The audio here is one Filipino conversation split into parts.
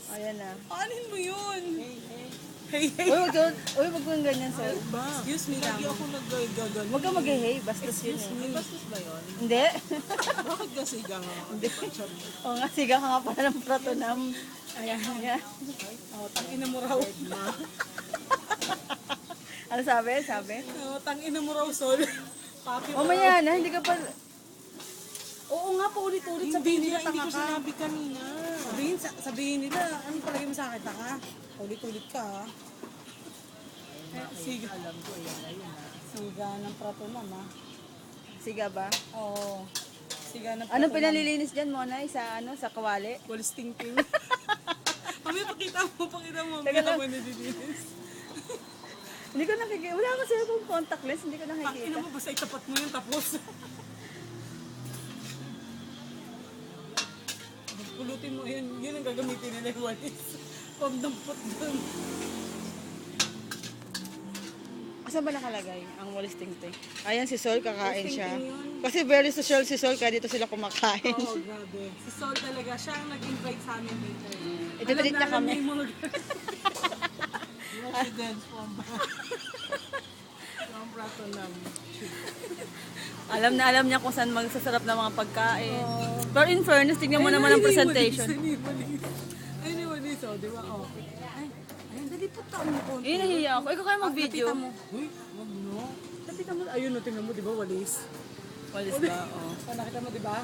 Ayan na. Anin mo yun? Uy, wag kang ganyan, sir. Excuse me lang. Lagi ako nag-gagal. Huwag kang mag-hey, bastos yun eh. May bastos ba yun? Hindi. Bakit kasi ka nga? Hindi. Oo nga, siga ka nga pala ng pratonam. Ayan, ayan. Tangina mo raw. Ano sabi? Sabi? Tangina mo raw, Sol. Papi mo. Mamaya na, hindi ka pa... Oo nga, paulit-ulit. Sabihin nila, hindi ko sinabi kanina. Sabihin nila, ano palagi mo sa akin, tanga? Ulit-ulit ka, ha? Siga. Alam ko, ayun. Siga ng pratonam, ha? Siga ba? Oo. Siga ng pratonam. Anong pinalilinis dyan, Monay? Sa ano? Sa kawali? Walis ting-ting. Kami, pakita mo. Teka lang. Mo nililinis. Hindi ko nakikita. Wala kasi akong contact lens. Hindi ko Tangina nakikita. mo, basta itapat mo yun, tapos. Pulutin mo yun. Yun ang gagamitin nila yung walis. Pagdampot dun. Saan ba nakalagay ang walis ting-ting? Ayan si Sol, kakain siya. Ting-ting yun. Kasi very social si Sol, kaya dito sila kumakain. Oo, grabe. Si Sol talaga, siya ang nag-invite sa amin dito. Iti-treat niya kami. Alam na yung mga residence from Pratonam. Alam niya kung saan magsasarap ng mga pagkain. Pero in fairness, tignan mo naman ang presentation. Ay, ni Walis, oh, di ba? Oh. Ay, dali po taon mo konti. Eh, nahiya ako. Ikaw kayo mag-video. Lapitan mo. Uy, wag mo. Lapitan mo. Ayun, no, tingnan mo, di ba, Walis? Walis ba? Oh. Nakita mo, di ba?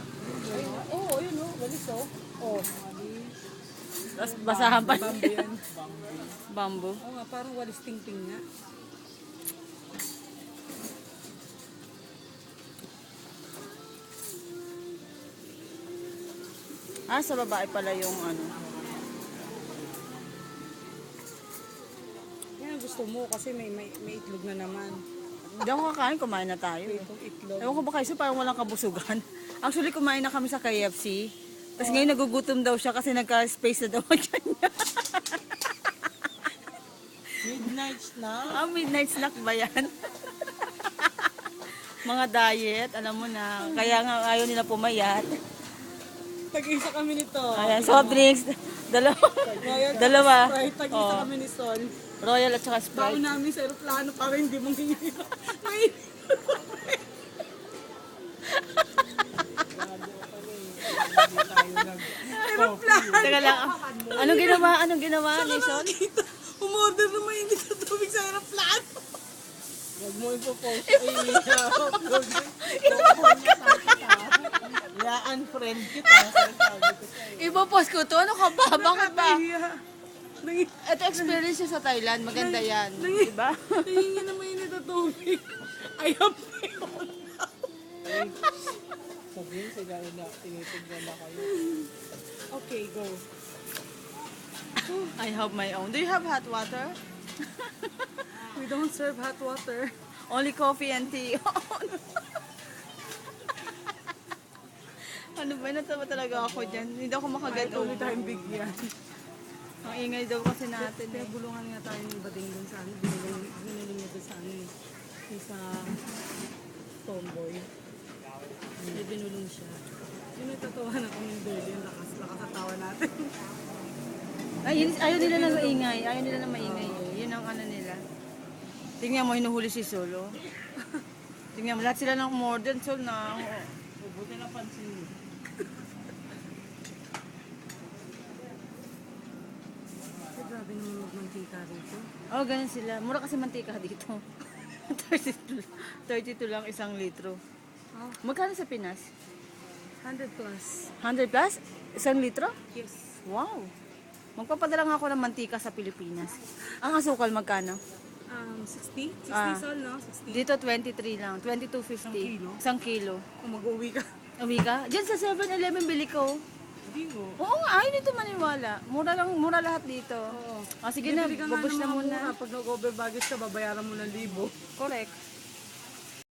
Ayun, oh, ayun, oh, Walis, oh. Oh, Tapos basahan pa. Bambi yan. Bamboo. Oo nga, parang Walis ting-ting nga. Ah, sa babae pala yung ano. Yan ang gusto mo kasi may itlog na naman. Hindi ako kakain, kumain na tayo. Itong itlog. Ewan ko ba kayo, parang walang kabusugan. Actually, kumain na kami sa KFC. Tapos ngayon nagugutom daw siya kasi nagka-space na daw ang tiyan niya. Midnight snack. Ah, midnight snack ba yan? Mga diet, alam mo na. Kaya nga ayaw nila pumayat. Tag-isa kami nito. Ayan, soft drinks. Dalawa. Dalawa. Sprite, tag-isa Oh. kami ni Sol. Royal at saka Baon Sprite. namin sa aeroplano para hindi mong hinihira. Teka lang. Anong ginawa ni Son? Umorder na mainit na tubig sa aeroplano. Huwag mo ipopost. I-upload. I-unfriend kita. Ipopost ko to. Ano ka ba? Bakit ba? Nangingi Ito experience siya sa Thailand. Maganda yan. Diba? na mainit na tubig. I have my own. Sabihin sila na tinitignan na kayo. Okay, go. I have my own. Do you have hot water? We don't serve hot water. Only coffee and tea. Ano ba? Natawa talaga ako dyan. Hindi ako makagat Ulit tayong bigyan. Ang ingay daw kasi natin eh. Bulungan nga tayo ng bading dun sa ano. Binili niya dun sa ano eh. Yung sa tomboy. Hindi binulong siya. Yung natatawa na kung yung dirty, yung lakas sa tawa natin. Ayaw nila ng maingay. Ayaw nila ng maingay. Yun ang ano nila. Tingnan mo, hinuhuli si Solo. Tingnan mo, lahat sila ng modern Sol na. Buti na pansin mo. Grabe naman magmantika rito. Oh, ganun sila. Mura kasi mantika dito. 32 lang isang litro. Oh, Magkano sa Pinas? 100 plus. 100 plus? Isang litro? Yes. Wow. Magpapadala nga ako ng mantika sa Pilipinas. Ang asukal magkano? 60? 60 Ah. sol, no? 60. Dito 23 lang. 22.50. kilo? Isang kilo. Kung mag-uwi ka. Uwi ka? Diyan sa 7-Eleven bili ko. Hindi mo. Oo nga, ayaw nito maniwala. Mura lang, mura lahat dito. Oo. Ah, sige na, Bibili ka nga babos ng na mga muna. mura. Pag nag-over baggage ka, babayaran mo ng 1,000. Correct.